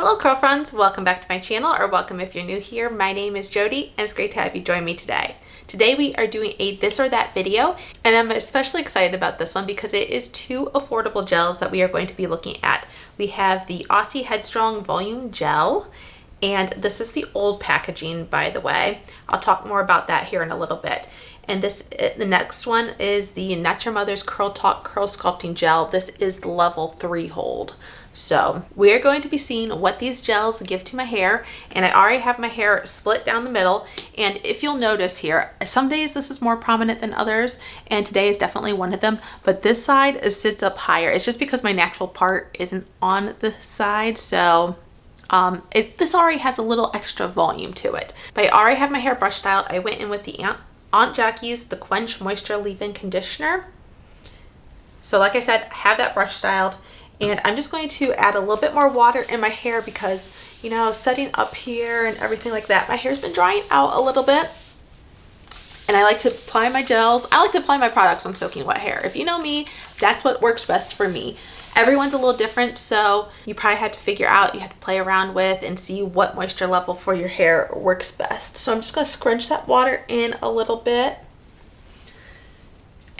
Hello curl friends, welcome back to my channel, or welcome if you're new here. My name is Jody and it's great to have you join me today. Today we are doing a this or that video, and I'm especially excited about this one because it is two affordable gels that we are going to be looking at. We have the Aussie Headstrong Volume Gel, and this is the old packaging, by the way. I'll talk more about that here in a little bit. And the next one is the Not Your Mother's Curl Talk Curl Sculpting Gel. This is the level 3 hold. So we're going to be seeing what these gels give to my hair, and I already have my hair split down the middle. And if you'll notice here, some days this is more prominent than others, and today is definitely one of them, but this side sits up higher. It's just because my natural part isn't on the side, so this already has a little extra volume to it. But I already have my hair brush styled. I went in with the Aunt Jackie's The Quench Moisture Leave-In Conditioner. So like I said, I have that brush styled, and I'm just going to add a little bit more water in my hair because, you know, setting up here and everything like that, my hair's been drying out a little bit. And I like to apply my gels. I like to apply my products on soaking wet hair. If you know me, that's what works best for me. Everyone's a little different, so you probably had to figure out, you had to play around with and see what moisture level for your hair works best. So I'm just going to scrunch that water in a little bit.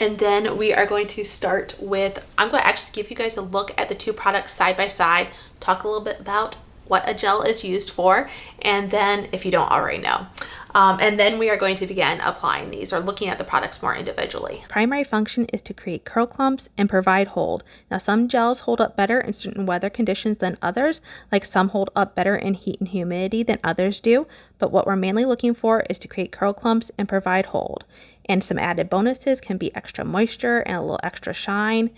And then we are going to start with, I'm going to actually give you guys a look at the two products side by side, talk a little bit about what a gel is used for, and then if you don't already know. And then we are going to begin applying these or looking at the products more individually. Primary function is to create curl clumps and provide hold. Now some gels hold up better in certain weather conditions than others, like some hold up better in heat and humidity than others do, but what we're mainly looking for is to create curl clumps and provide hold. And some added bonuses can be extra moisture and a little extra shine,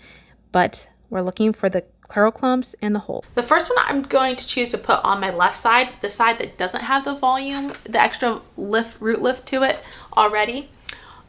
but we're looking for the curl clumps and the hold. The first one I'm going to choose to put on my left side, the side that doesn't have the volume, the extra root lift to it already.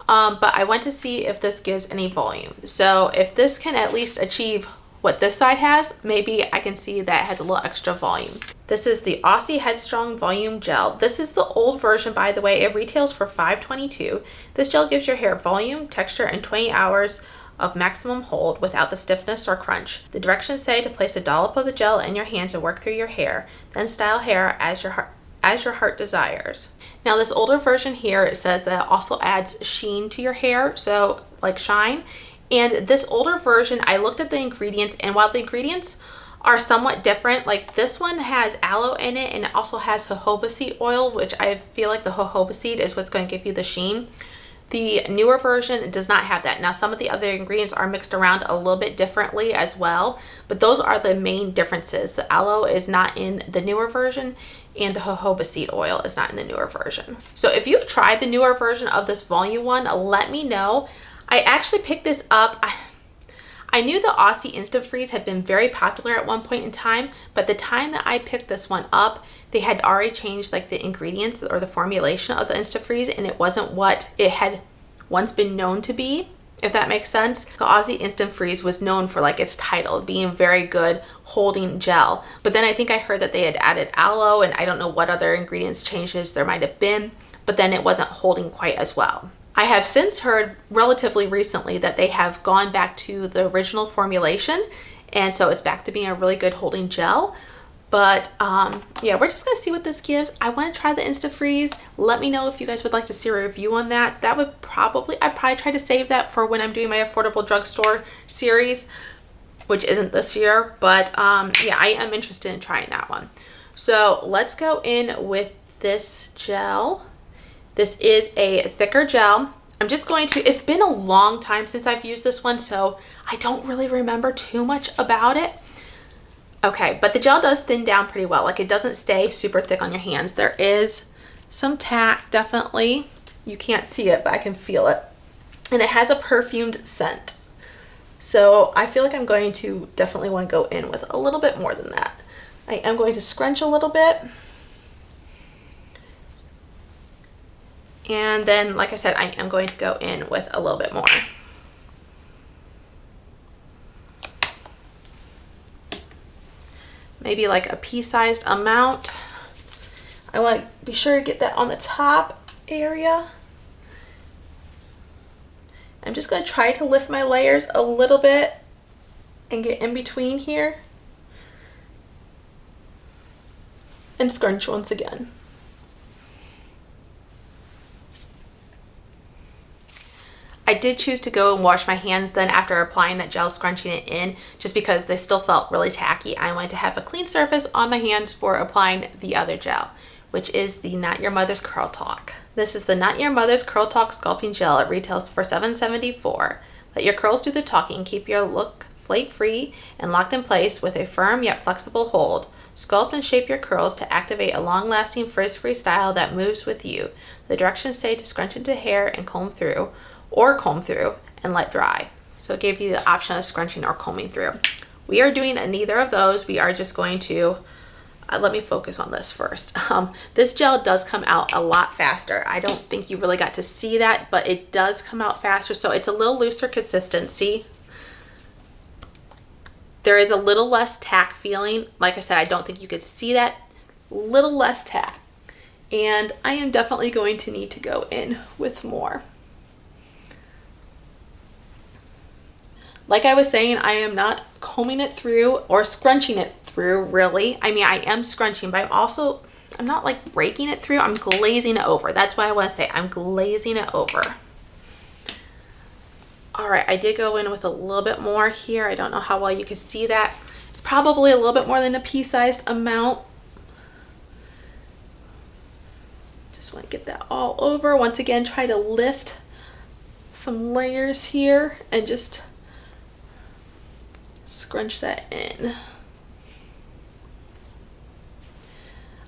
But I want to see if this gives any volume. So if this can at least achieve what this side has, maybe I can see that it has a little extra volume. This is the Aussie Headstrong Volume Gel. This is the old version, by the way. It retails for $5.22. This gel gives your hair volume, texture, and 20 hours of maximum hold without the stiffness or crunch. The directions say to place a dollop of the gel in your hands and work through your hair, then style hair as your heart desires. Now this older version here, it says that it also adds sheen to your hair, so like shine. And this older version, I looked at the ingredients, and while the ingredients are somewhat different, like this one has aloe in it and it also has jojoba seed oil, which I feel like the jojoba seed is what's going to give you the sheen. The newer version does not have that. Now some of the other ingredients are mixed around a little bit differently as well, but those are the main differences. The aloe is not in the newer version and the jojoba seed oil is not in the newer version. So if you've tried the newer version of this volume one, let me know. I actually picked this up. I knew the Aussie Instant Freeze had been very popular at one point in time, but the time that I picked this one up, they had already changed like the ingredients or the formulation of the Instant Freeze, and it wasn't what it had once been known to be, if that makes sense. The Aussie Instant Freeze was known for like its title, being very good holding gel. But then I think I heard that they had added aloe, and I don't know what other ingredients changes there might have been, but then it wasn't holding quite as well. I have since heard relatively recently that they have gone back to the original formulation, and so it's back to being a really good holding gel. But yeah, we're just gonna see what this gives. I want to try the Insta Freeze. Let me know if you guys would like to see a review on that. I'd probably try to save that for when I'm doing my affordable drugstore series, which isn't this year, but yeah, I am interested in trying that one. So let's go in with this gel. This is a thicker gel. I'm just going to, it's been a long time since I've used this one, so I don't really remember too much about it. Okay, but the gel does thin down pretty well. Like it doesn't stay super thick on your hands. There is some tack, definitely. You can't see it, but I can feel it. And it has a perfumed scent. So I feel like I'm going to definitely want to go in with a little bit more than that. I am going to scrunch a little bit. And then, like I said, I am going to go in with a little bit more. Maybe like a pea-sized amount. I want to be sure to get that on the top area. I'm just going to try to lift my layers a little bit and get in between here. and scrunch once again. I did choose to go and wash my hands then after applying that gel, scrunching it in, just because they still felt really tacky. I wanted to have a clean surface on my hands for applying the other gel, which is the Not Your Mother's Curl Talk. This is the Not Your Mother's Curl Talk Sculpting Gel. It retails for $7.74. Let your curls do the talking. Keep your look flake-free and locked in place with a firm yet flexible hold. Sculpt and shape your curls to activate a long-lasting frizz-free style that moves with you. The directions say to scrunch into hair and comb through, and let dry. So it gave you the option of scrunching or combing through. We are doing neither of those. We are just going to, let me focus on this first. This gel does come out a lot faster. I don't think you really got to see that, but it does come out faster. So it's a little looser consistency. There is a little less tack feeling. Like I said, I don't think you could see that. Little less tack. And I am definitely going to need to go in with more. Like I was saying, I am not combing it through or scrunching it through, really. I mean, I am scrunching, but I'm not like raking it through. I'm glazing it over. That's why I want to say I'm glazing it over. All right, I did go in with a little bit more here. I don't know how well you can see that. It's probably a little bit more than a pea-sized amount. Just want to get that all over. Once again, try to lift some layers here and just scrunch that in.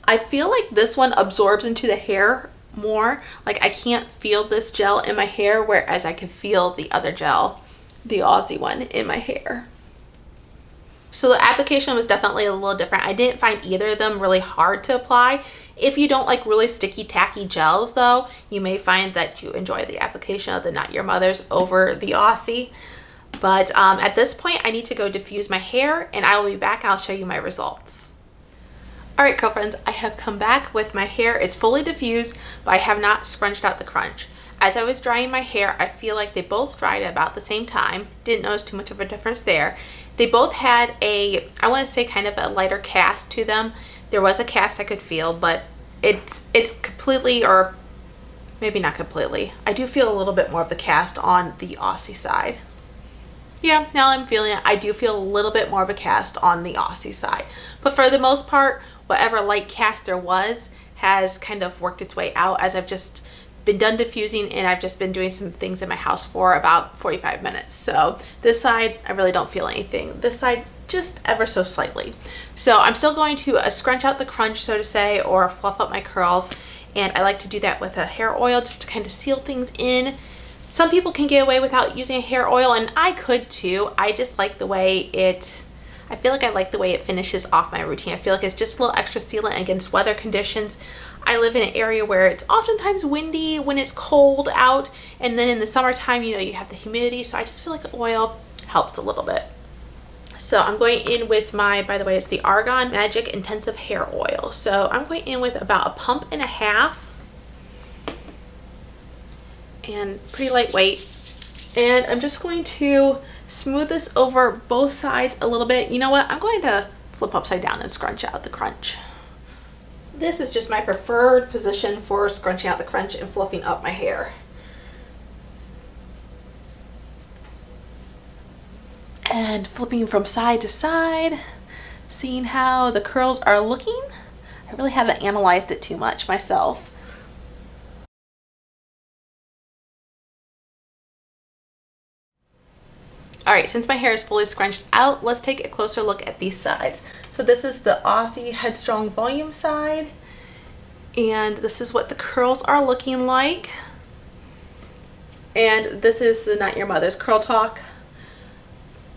I feel like this one absorbs into the hair more. Like I can't feel this gel in my hair, whereas I can feel the other gel, the Aussie one, in my hair. So the application was definitely a little different. I didn't find either of them really hard to apply. If you don't like really sticky, tacky gels though, you may find that you enjoy the application of the Not Your Mother's over the Aussie. But at this point, I need to go diffuse my hair, and I will be back and I'll show you my results. All right, girlfriends, I have come back with my hair. It's fully diffused, but I have not scrunched out the crunch. As I was drying my hair, I feel like they both dried at about the same time. Didn't notice too much of a difference there. They both had a, I want to say kind of a lighter cast to them. There was a cast I could feel, but it's completely, or maybe not completely. I do feel a little bit more of the cast on the Aussie side. Yeah, now I'm feeling it. I do feel a little bit more of a cast on the Aussie side. But for the most part, whatever light cast there was has kind of worked its way out as I've just been done diffusing and I've just been doing some things in my house for about 45 minutes. So this side, I really don't feel anything. This side, just ever so slightly. So I'm still going to scrunch out the crunch, so to say, or fluff up my curls. And I like to do that with a hair oil just to kind of seal things in. Some people can get away without using a hair oil, and I could too. I just like the way I feel like I like the way it finishes off my routine. I feel like it's just a little extra sealant against weather conditions. I live in an area where it's oftentimes windy when it's cold out, and then in the summertime, you know, you have the humidity, so I just feel like the oil helps a little bit. So I'm going in with my, by the way, it's the Argan Magic Intensive Hair Oil. So I'm going in with about a pump and a half. And pretty lightweight, and I'm just going to smooth this over both sides a little bit. You know what, I'm going to flip upside down and scrunch out the crunch. This is just my preferred position for scrunching out the crunch and fluffing up my hair. And flipping from side to side, seeing how the curls are looking. I really haven't analyzed it too much myself. All right, since my hair is fully scrunched out, let's take a closer look at these sides. So this is the Aussie Headstrong Volume side, and this is what the curls are looking like. And this is the Not Your Mother's Curl Talk,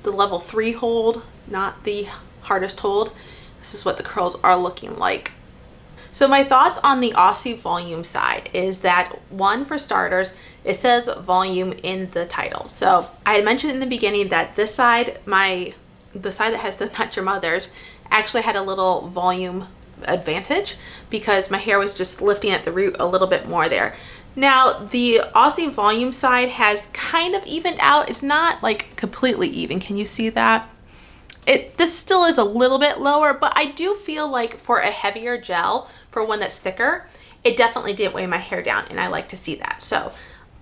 the level 3 hold, not the hardest hold. This is what the curls are looking like. So my thoughts on the Aussie Volume side is that, one, for starters, it says volume in the title. So I had mentioned in the beginning that this side, the side that has the Not Your Mother's, actually had a little volume advantage because my hair was just lifting at the root a little bit more there. Now the Aussie Volume side has kind of evened out. It's not like completely even. Can you see that? This still is a little bit lower, but I do feel like for a heavier gel, for one that's thicker, it definitely did weigh my hair down, and I like to see that. So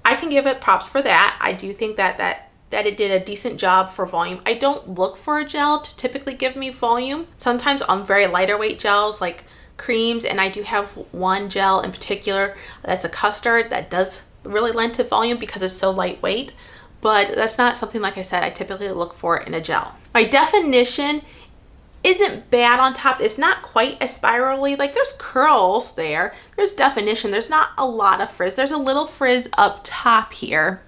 I can give it props for that. I do think that it did a decent job for volume. I don't look for a gel to typically give me volume. Sometimes on very lighter weight gels like creams, and I do have one gel in particular that's a custard that does really lend to volume because it's so lightweight, but that's not something, like I said, I typically look for in a gel. My definition isn't bad on top. It's not quite as spirally. Like, there's curls there, there's definition, there's not a lot of frizz. There's a little frizz up top here,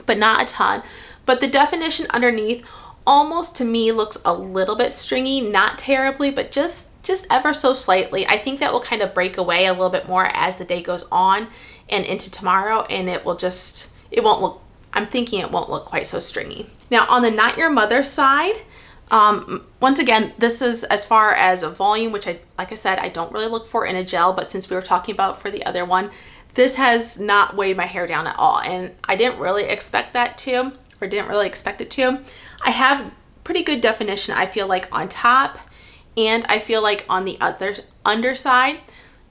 but not a ton. But the definition underneath almost, to me, looks a little bit stringy, not terribly, but just ever so slightly. I think that will kind of break away a little bit more as the day goes on and into tomorrow, and it won't look, I'm thinking it won't look quite so stringy. Now on the Not Your Mother side, once again, this is as far as a volume, which like I said, I don't really look for in a gel, but since we were talking about for the other one, this has not weighed my hair down at all, and I didn't really expect that to, or didn't really expect it to. I have pretty good definition, I feel like, on top, and I feel like on the underside,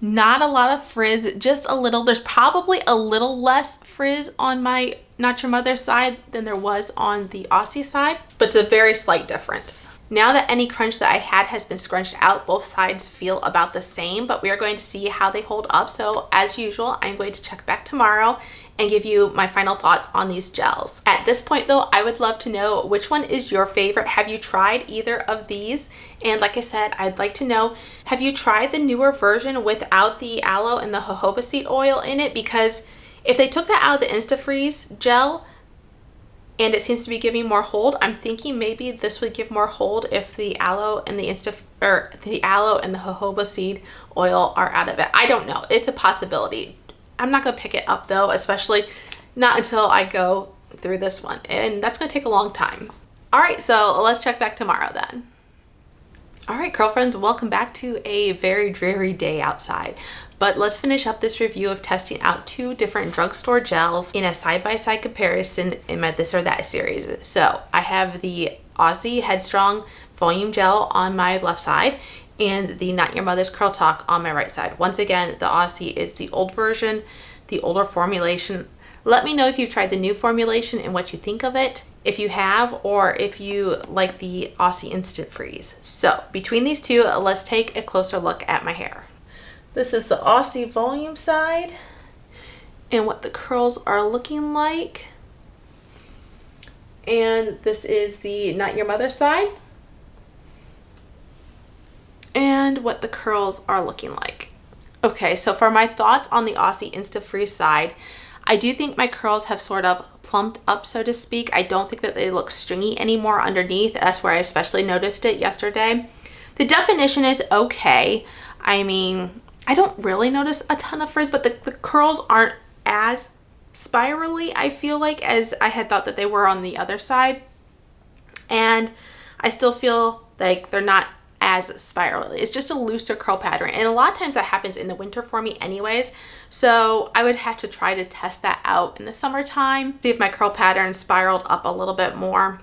not a lot of frizz, just a little. There's probably a little less frizz on my Not Your Mother side than there was on the Aussie side, but it's a very slight difference. Now that any crunch that I had has been scrunched out, both sides feel about the same, but we are going to see how they hold up. So as usual, I'm going to check back tomorrow and give you my final thoughts on these gels. At this point though, I would love to know which one is your favorite. Have you tried either of these? And like I said, I'd like to know, have you tried the newer version without the aloe and the jojoba seed oil in it? Because if they took that out of the Instafreeze gel and it seems to be giving more hold, I'm thinking maybe this would give more hold if the aloe and the aloe and the jojoba seed oil are out of it. I don't know. It's a possibility. I'm not gonna pick it up though, especially not until I go through this one, and that's gonna take a long time. All right, so let's check back tomorrow then. All right, curl friends, welcome back to a very dreary day outside. But let's finish up this review of testing out 2 different drugstore gels in a side-by-side comparison in my This or That series. So I have the Aussie Headstrong Volume Gel on my left side and the Not Your Mother's Curl Talk on my right side. Once again, the Aussie is the old version, the older formulation. Let me know if you've tried the new formulation and what you think of it, if you have, or if you like the Aussie Instant Freeze. So between these two, let's take a closer look at my hair. This is the Aussie Volume side and what the curls are looking like. And this is the Not Your Mother side and what the curls are looking like. Okay, so for my thoughts on the Aussie Insta Freeze side, I do think my curls have sort of plumped up, so to speak. I don't think that they look stringy anymore underneath. That's where I especially noticed it yesterday. The definition is okay. I mean, I don't really notice a ton of frizz, but the curls aren't as spirally, I feel like, as I had thought that they were on the other side. And I still feel like they're not as spirally. It's just a looser curl pattern, and a lot of times that happens in the winter for me anyways, so I would have to try to test that out in the summertime, see if my curl pattern spiraled up a little bit more.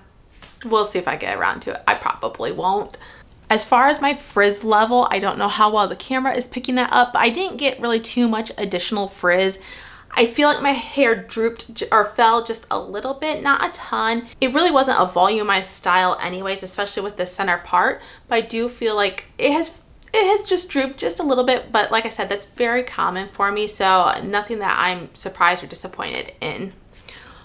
We'll see if I get around to it. I probably won't. As far as my frizz level, I don't know how well the camera is picking that up, but I didn't get really too much additional frizz. I feel like my hair drooped or fell just a little bit, not a ton. It really wasn't a volumized style anyways, especially with the center part, but I do feel like it has just drooped just a little bit, but like I said, that's very common for me, so nothing that I'm surprised or disappointed in.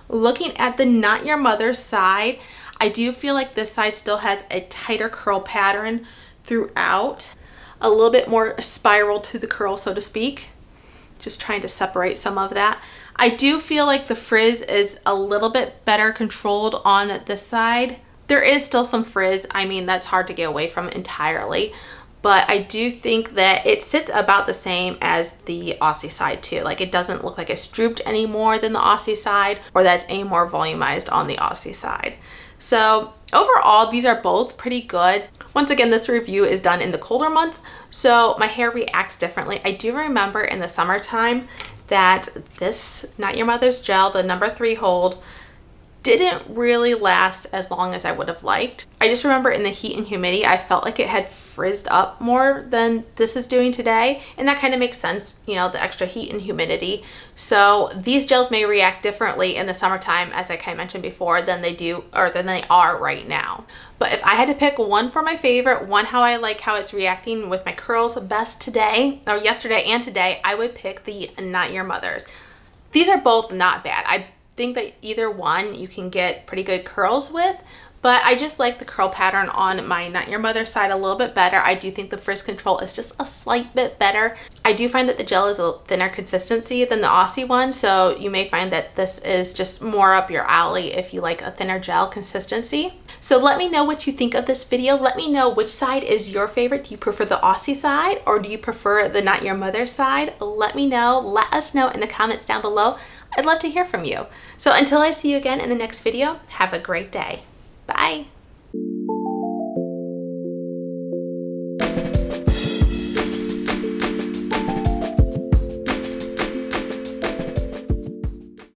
Looking at the Not Your Mother side, I do feel like this side still has a tighter curl pattern throughout, a little bit more spiral to the curl, so to speak. Just trying to separate some of that. I do feel like the frizz is a little bit better controlled on this side. There is still some frizz. I mean, that's hard to get away from entirely, but I do think that it sits about the same as the Aussie side too. Like, it doesn't look like it's drooped any more than the Aussie side, or that's any more volumized on the Aussie side. So overall, these are both pretty good. Once again, this review is done in the colder months, so my hair reacts differently. I do remember in the summertime that this Not Your Mother's gel, the number 3 hold, didn't really last as long as I would have liked. I just remember in the heat and humidity, I felt like it had frizzed up more than this is doing today. And that kind of makes sense, you know, the extra heat and humidity. So these gels may react differently in the summertime, as I kind of mentioned before, than they do, or than they are right now. But if I had to pick one for my favorite, one how I like how it's reacting with my curls best today, or yesterday and today, I would pick the Not Your Mother's. These are both not bad. I think that either one you can get pretty good curls with, but I just like the curl pattern on my Not Your Mother side a little bit better. I do think the frizz control is just a slight bit better. I do find that the gel is a thinner consistency than the Aussie one, so you may find that this is just more up your alley if you like a thinner gel consistency. So let me know what you think of this video. Let me know which side is your favorite. Do you prefer the Aussie side or do you prefer the Not Your Mother side? Let me know. Let us know in the comments down below. I'd love to hear from you. So until I see you again in the next video, have a great day. Bye.